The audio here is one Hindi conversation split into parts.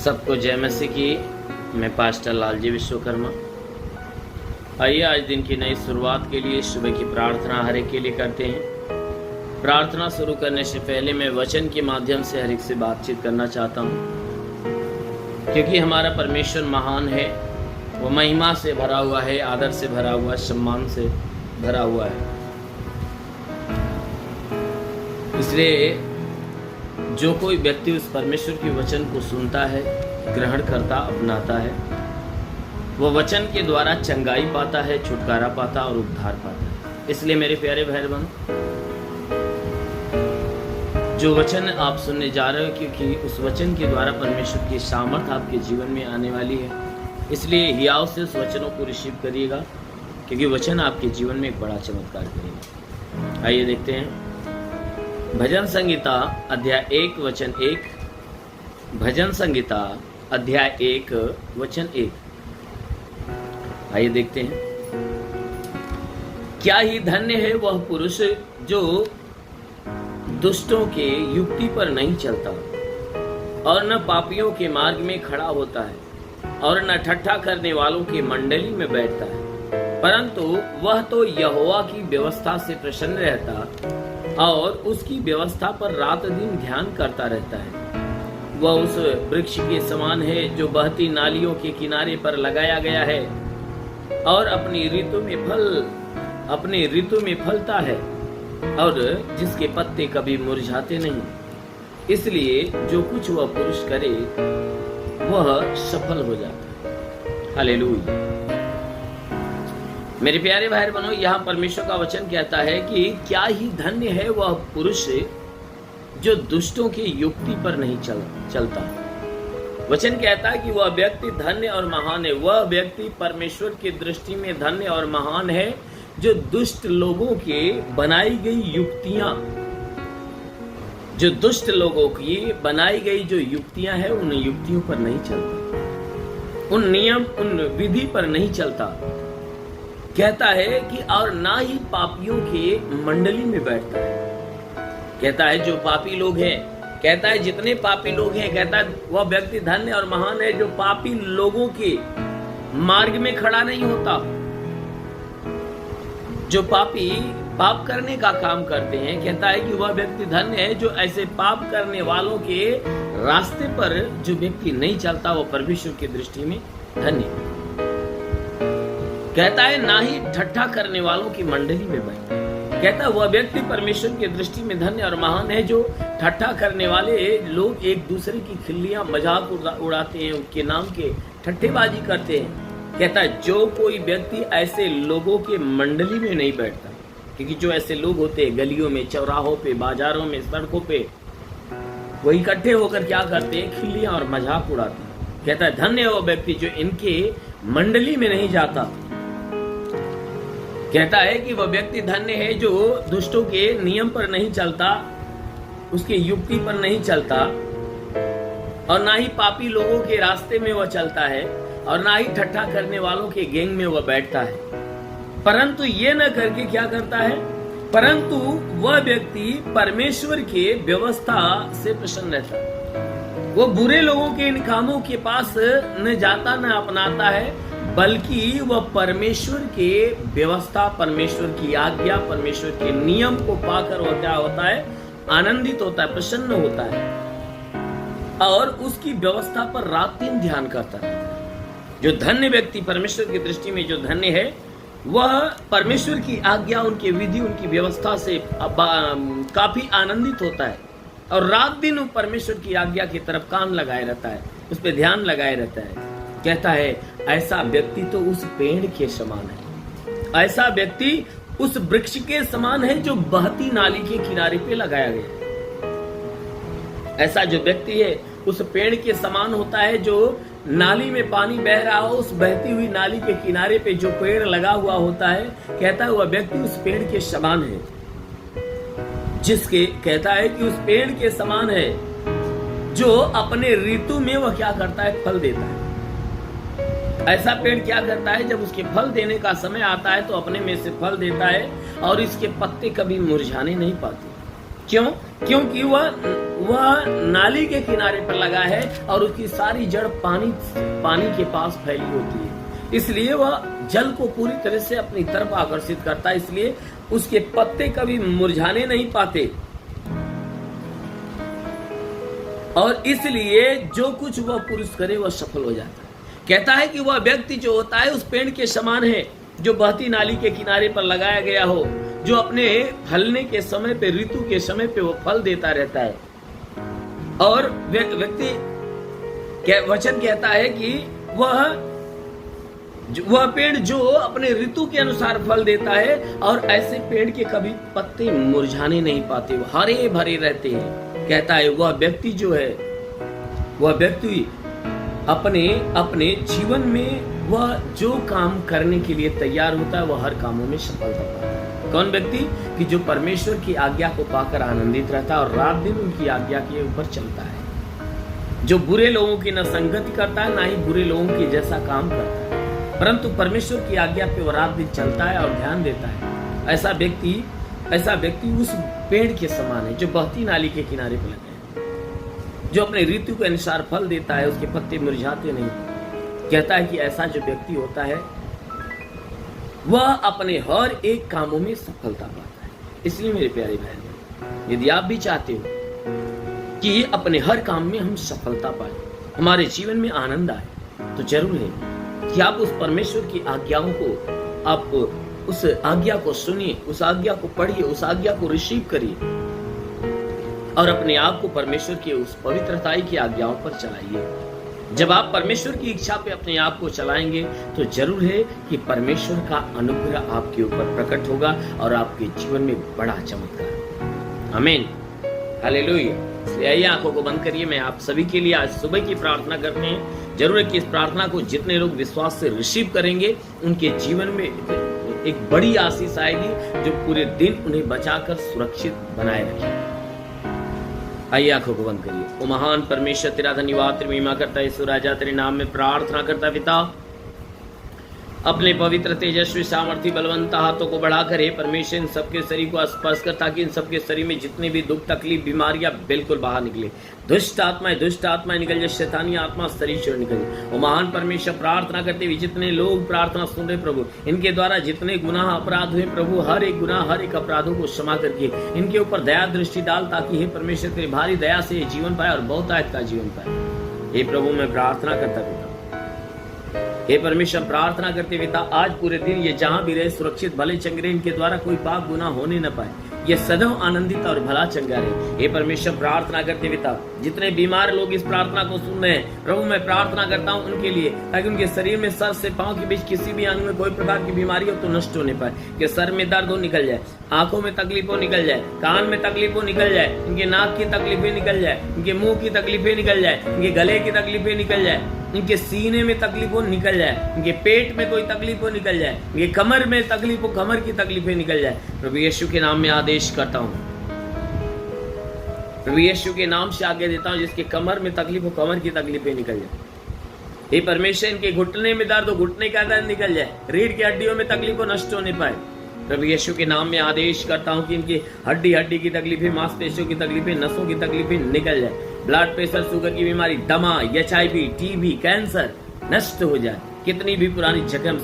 सबको जय मसीह की। मैं पास्टर लालजी विश्वकर्मा। आइए आज दिन की नई शुरुआत के लिए सुबह की प्रार्थना हर एक के लिए करते हैं। प्रार्थना शुरू करने से पहले मैं वचन के माध्यम से हर एक से बातचीत करना चाहता हूँ, क्योंकि हमारा परमेश्वर महान है। वो महिमा से भरा हुआ है, आदर से भरा हुआ है, सम्मान से भरा हुआ है। इसलिए जो कोई व्यक्ति उस परमेश्वर के वचन को सुनता है, ग्रहण करता, अपनाता है, वो वचन के द्वारा चंगाई पाता है, छुटकारा पाता और उद्धार पाता है। इसलिए मेरे प्यारे भाई बहन, जो वचन आप सुनने जा रहे हो, क्योंकि उस वचन के द्वारा परमेश्वर की सामर्थ आपके जीवन में आने वाली है, इसलिए हियाव से उस वचनों को रिसीव करिएगा, क्योंकि वचन आपके जीवन में एक बड़ा चमत्कार करेगा। आइए देखते हैं भजन संहिता अध्याय 1 वचन 1। भजन संहिता अध्याय 1 वचन 1। आइए देखते हैं। क्या ही धन्य है वह पुरुष जो दुष्टों के युक्ति पर नहीं चलता और न पापियों के मार्ग में खड़ा होता है और न ठट्ठा करने वालों की मंडली में बैठता है, परंतु वह तो यहोवा की व्यवस्था से प्रसन्न रहता और उसकी व्यवस्था पर रात दिन ध्यान करता रहता है। वह उस वृक्ष के समान है जो बहती नालियों के किनारे पर लगाया गया है और अपनी ऋतु में फलता है और जिसके पत्ते कभी मुरझाते नहीं। इसलिए जो कुछ वह पुरुष करे वह सफल हो जाता है। हालेलुया। मेरे प्यारे भाई बहनों, यहाँ परमेश्वर का वचन कहता है कि क्या ही धन्य है वह पुरुष जो दुष्टों की युक्ति पर नहीं चलता। वचन कहता है कि वह व्यक्ति धन्य और महान है। वह व्यक्ति परमेश्वर की दृष्टि में धन्य और महान है जो दुष्ट लोगों के बनाई गई युक्तियां, जो दुष्ट लोगों की बनाई गई जो युक्तियां हैं, उन युक्तियों पर नहीं चलता, उन नियम, उन विधि पर नहीं चलता। कहता है कि और ना ही पापियों के मंडली में बैठता है। कहता है जो पापी लोग हैं, कहता है जितने पापी लोग हैं, कहता है वह व्यक्ति धन्य और महान है जो पापी लोगों के मार्ग में खड़ा नहीं होता। जो पापी पाप करने का काम करते हैं, कहता है कि वह व्यक्ति धन्य है जो ऐसे पाप करने वालों के रास्ते पर जो व्यक्ति नहीं चलता, वो परमेश्वर की दृष्टि में धन्य है। कहता है ना ही ठट्ठा करने वालों की मंडली में बैठता है। कहता है वह व्यक्ति परमेश्वर की दृष्टि में धन्य और महान है जो ठट्ठा करने वाले लोग एक दूसरे की खिल्लियां मजाक उड़ाते हैं, उनके नाम के ठट्ठेबाजी करते हैं। कहता है जो कोई व्यक्ति ऐसे लोगों के मंडली में नहीं बैठता, क्योंकि जो ऐसे लोग होते हैं गलियों में, चौराहों पे, बाजारों में, सड़कों पे, वो इकट्ठे होकर क्या करते हैं, खिल्लियां और मजाक उड़ाते हैं। कहता है धन्य है वो व्यक्ति जो इनके मंडली में नहीं जाता। कहता है कि वह व्यक्ति धन्य है जो दुष्टों के नियम पर नहीं चलता, उसके युक्ति पर नहीं चलता, और ना ही पापी लोगों के रास्ते में वह चलता है, और ना ही ठट्ठा करने वालों के गैंग में वह बैठता है। परंतु ये न करके क्या करता है, परंतु वह व्यक्ति परमेश्वर के व्यवस्था से प्रसन्न रहता है। वो बुरे लोगों के इन कामों के पास न जाता, न अपनाता है, बल्कि वह परमेश्वर के व्यवस्था, परमेश्वर की आज्ञा, परमेश्वर के नियम को पाकर वह क्या होता है, आनंदित होता है, प्रसन्न होता है और उसकी व्यवस्था पर रात दिन ध्यान करता है। जो धन्य व्यक्ति परमेश्वर की दृष्टि में जो धन्य है, वह परमेश्वर की आज्ञा, उनकी विधि, उनकी व्यवस्था से काफी आनंदित होता है और रात दिन परमेश्वर की आज्ञा की तरफ कान लगाए रहता है, उस पर ध्यान लगाए रहता है। कहता है ऐसा व्यक्ति तो उस पेड़ के समान है, ऐसा व्यक्ति उस वृक्ष के समान है जो बहती नाली के किनारे पे लगाया गया है। ऐसा जो व्यक्ति है उस पेड़ के समान होता है जो नाली में पानी बह रहा हो, उस बहती हुई नाली के किनारे पे जो पेड़ लगा हुआ होता है, कहता है वह व्यक्ति उस पेड़ के समान है, जिसके कहता है कि उस पेड़ के समान है जो अपने ऋतु में वह क्या करता है, फल देता है। ऐसा पेड़ क्या करता है, जब उसके फल देने का समय आता है तो अपने में से फल देता है और इसके पत्ते कभी मुरझाने नहीं पाते। क्यों? क्योंकि वह नाली के किनारे पर लगा है और उसकी सारी जड़ पानी के पास फैली होती है, इसलिए वह जल को पूरी तरह से अपनी तरफ आकर्षित करता है, इसलिए उसके पत्ते कभी मुरझाने नहीं पाते। और इसलिए जो कुछ वह पुरुष करे वह सफल हो जाता है। कहता है कि वह व्यक्ति जो होता है उस पेड़ के समान है जो बहती नाली के किनारे पर लगाया गया हो, जो अपने फलने के समय पे, ऋतु के समय पे वो फल देता रहता है। और व्यक्ति वचन कहता है कि वह पेड़ जो अपने ऋतु के अनुसार फल देता है, और ऐसे पेड़ के कभी पत्ते मुरझाने नहीं पाते, वो हरे भरे रहते हैं। कहता है वह व्यक्ति जो है, वह व्यक्ति अपने जीवन में वह जो काम करने के लिए तैयार होता है वह हर कामों में सफलता पाता है। कौन व्यक्ति? कि जो परमेश्वर की आज्ञा को पाकर आनंदित रहता है और रात दिन उनकी आज्ञा के ऊपर चलता है, जो बुरे लोगों की न संगति करता है, ना ही बुरे लोगों के जैसा काम करता है, परंतु परमेश्वर की आज्ञा पे वो रात दिन चलता है और ध्यान देता है। ऐसा व्यक्ति उस पेड़ के समान है जो बहती नाली के किनारे पर लगे, जो अपने ऋतु के अनुसार फल देता है, उसके पत्ते मुरझाते नहीं। कहता है कि ऐसा जो व्यक्ति होता है वह अपने हर एक कामों में सफलता पाता है। इसलिए मेरे प्यारे भाई, यदि आप भी चाहते हो कि अपने हर काम में हम सफलता पाए, हमारे जीवन में आनंद आए, तो जरूर है कि आप उस परमेश्वर की आज्ञाओं को, आप उस आज्ञा को सुनिए, उस आज्ञा को पढ़िए, उस आज्ञा को रिसीव करिए और अपने आप को परमेश्वर की उस पवित्रताई की आज्ञाओं पर चलाइए। जब आप परमेश्वर की इच्छा पे अपने आप को चलाएंगे तो जरूर है कि परमेश्वर का अनुग्रह आपके ऊपर प्रकट होगा और आपके जीवन में बड़ा चमत्कार। आमीन, हालेलुया। इसलिए आइए आंखों को बंद करिए। मैं आप सभी के लिए आज सुबह की प्रार्थना करते हैं। जरूर है कि इस प्रार्थना को जितने लोग विश्वास से रिसीव करेंगे उनके जीवन में एक बड़ी आशीष आएगी जो पूरे दिन उन्हें बचाकर सुरक्षित बनाए रखेगी। आइए आंखों को बंद करिए। ओ महान परमेश्वर, तेरा धन्यवाद, तेरी महिमा करता है यीशु राजा, तेरे नाम में प्रार्थना करता पिता, अपने पवित्र तेजस्वी सामर्थ्य बलवंत हाथों को बढ़ाकर हे परमेश्वर इन सबके शरीर को स्पर्श कर, ताकि इन सबके शरीर में जितने भी दुख तकलीफ बीमारियां बिल्कुल बाहर निकले, दुष्ट आत्माएं निकल जाए, शैतानी आत्मा शरीर से निकल जाए। वो महान परमेश्वर, प्रार्थना करते हुए जितने लोग प्रार्थना सुन रहे प्रभु, इनके द्वारा जितने गुनाह अपराध हुए प्रभु, हर एक गुनाह हर एक अपराधों को क्षमा करके इनके ऊपर दया दृष्टि डाल, ताकि हे परमेश्वर तेरी भारी दया से जीवन पाए और बहुतायत का जीवन पाए। हे प्रभु मैं प्रार्थना करता पिता, हे परमेश्वर प्रार्थना करते पिता, आज पूरे दिन ये जहां भी रहे सुरक्षित भले चंगे, इनके द्वारा कोई पाप गुनाह होने न पाए, ये सदैव आनंदित और भला चंगा रहे। हे परमेश्वर प्रार्थना करते पिता, जितने बीमार लोग इस प्रार्थना को सुन रहे हैं प्रभु, मैं प्रार्थना करता हूं उनके लिए, ताकि उनके शरीर में सर से पांव के बीच किसी भी अंग में कोई प्रकार की बीमारी हो तो नष्ट होने पाए, कि सर में दर्द हो निकल जाए, आंखों में तकलीफ हो निकल जाए, कान में तकलीफ हो निकल जाए, इनके नाक की तकलीफें निकल जाए, इनके मुंह की तकलीफें निकल जाए, इनके गले की तकलीफें निकल जाए, इनके सीने में तकलीफ हो निकल जाए, इनके पेट में कोई तकलीफ हो निकल जाए, इनके कमर में तकलीफ हो, कमर की तकलीफें निकल जाए। प्रभु यीशु के नाम में आदेश करता हूँ, प्रभु यीशु के नाम से आज्ञा देता हूँ, जिसके कमर में तकलीफ हो कमर की तकलीफें निकल जाए। हे परमेश्वर इनके घुटने में दर्द हो घुटने का दर्द निकल जाए, रीढ़ की हड्डियों में तकलीफ हो नष्ट होने पाए। प्रभु यीशु के नाम में आदेश करता हूँ कि इनकी हड्डी की तकलीफें, मांसपेशियों की तकलीफें, नसों की तकलीफें निकल जाए, ब्लड प्रेशर, शुगर की बीमारी, दमा, HIV, TB, कैंसर नष्ट हो जाए, कितनी भी पुरानी जख्म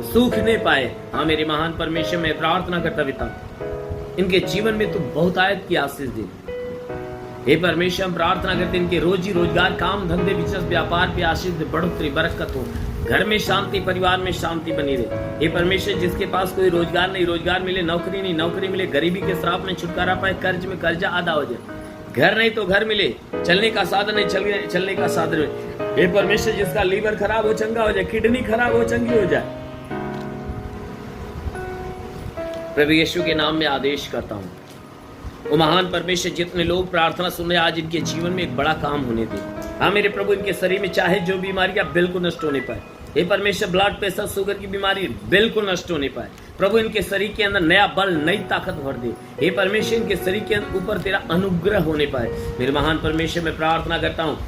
सूखने पाए। हाँ मेरे महान परमेश्वर मैं प्रार्थना करता पिता, इनके जीवन में तो बहुतायत की आशीष दे। हे परमेश्वर हम प्रार्थना करते इनके रोजी रोजगार, काम धंधे, बिजनेस, व्यापार पे आशीष दे, बढ़ोतरी बरकत हो, घर में शांति, परिवार में शांति बनी रहे। हे परमेश्वर जिसके पास कोई रोजगार नहीं रोजगार मिले, नौकरी नहीं नौकरी मिले, गरीबी के श्राप में छुटकारा पाए, कर्ज में कर्जा आधा हो जाए, घर नहीं तो घर मिले, चलने का साधन नहीं चलने का साधन मिले। हे परमेश्वर जिसका लीवर खराब हो चंगा हो जाए, किडनी खराब हो चंगी हो जाए। प्रभु यीशु के नाम में आदेश करता हूँ, वो महान परमेश्वर जितने लोग प्रार्थना सुन रहे आज इनके जीवन में एक बड़ा काम होने दे। हाँ मेरे प्रभु इनके शरीर में चाहे जो बीमारियां बिल्कुल नष्ट होने पाए। हे परमेश्वर ब्लड प्रेशर, शुगर की बीमारी बिल्कुल नष्ट होने पाए। प्रभु इनके शरीर के अंदर नया बल, नई ताकत भर दे। हे परमेश्वर इनके शरीर के ऊपर तेरा अनुग्रह होने पाए। मेरे महान परमेश्वर मैं प्रार्थना करता हूँ,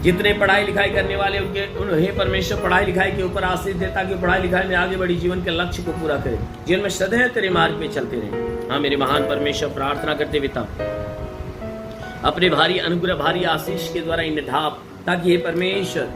जितने पढ़ाई लिखाई करने वाले उनके हे परमेश्वर पढ़ाई लिखाई के ऊपर आशीष दे, ताकि पढ़ाई लिखाई में आगे बढ़ी जीवन के लक्ष्य को पूरा करे, जीवन में सदैव तेरे मार्ग पे चलते रहे। हाँ मेरे महान परमेश्वर, प्रार्थना करते पिता अपने भारी अनुग्रह, भारी आशीष के द्वारा इन्हें ढाप, ताकि हे परमेश्वर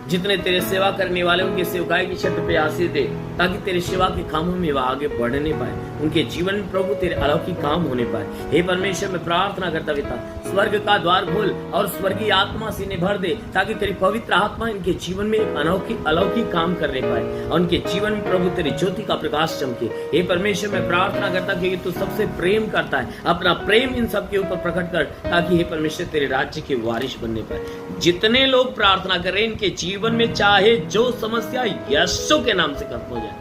जितने तेरे सेवा करने वाले उनके सेवकाई की क्षेत्र पे आशीष दे, ताकि तेरे सेवा के कामों में वह आगे बढ़ने पाए, उनके जीवन में प्रभु तेरे अलौकिक काम होने पाए। हे परमेश्वर, मैं प्रार्थना करता पिता स्वर्ग का द्वार खोल और स्वर्गीय आत्मा से इन्हें भर दे, ताकि तेरी पवित्र आत्मा इनके जीवन में एक अलौकिक काम करने पाए और उनके जीवन में प्रभु तेरी ज्योति का प्रकाश चमके। हे परमेश्वर, मैं प्रार्थना करता कि तू सबसे प्रेम करता है, अपना प्रेम इन सब के ऊपर प्रकट कर, ताकि हे परमेश्वर तेरे राज्य के वारिश बनने पाए। जितने लोग प्रार्थना करें इनके जीवन में चाहे जो समस्या यीशु के नाम से खत्म हो जाए।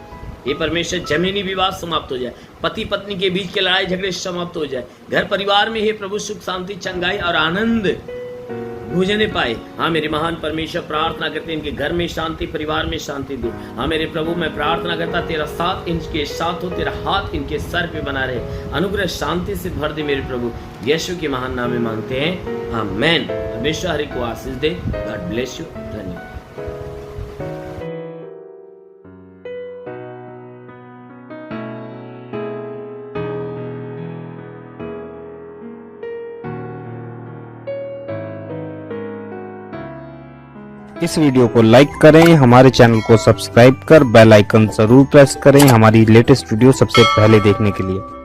ये परमेश्वर जमीनी विवाद समाप्त हो जाए, पति पत्नी के बीच के लड़ाई झगड़े समाप्त हो जाए, घर परिवार में हे प्रभु सुख शांति चंगाई और आनंद भूजने पाए। हाँ मेरे महान परमेश्वर, प्रार्थना करते इनके घर में शांति, परिवार में शांति दे। हाँ मेरे प्रभु, मैं प्रार्थना करता तेरा साथ इनके साथ हो, तेरा हाथ इनके सर पे बना रहे, अनुग्रह शांति से भर दे मेरे प्रभु। यीशु के महान नाम में मांगते हैं, आमीन। परमेश्वर हरि को आशीष दे। God bless you. धन्यवाद। इस वीडियो को लाइक करें, हमारे चैनल को सब्सक्राइब कर बेल आइकन जरूर प्रेस करें हमारी लेटेस्ट वीडियो सबसे पहले देखने के लिए।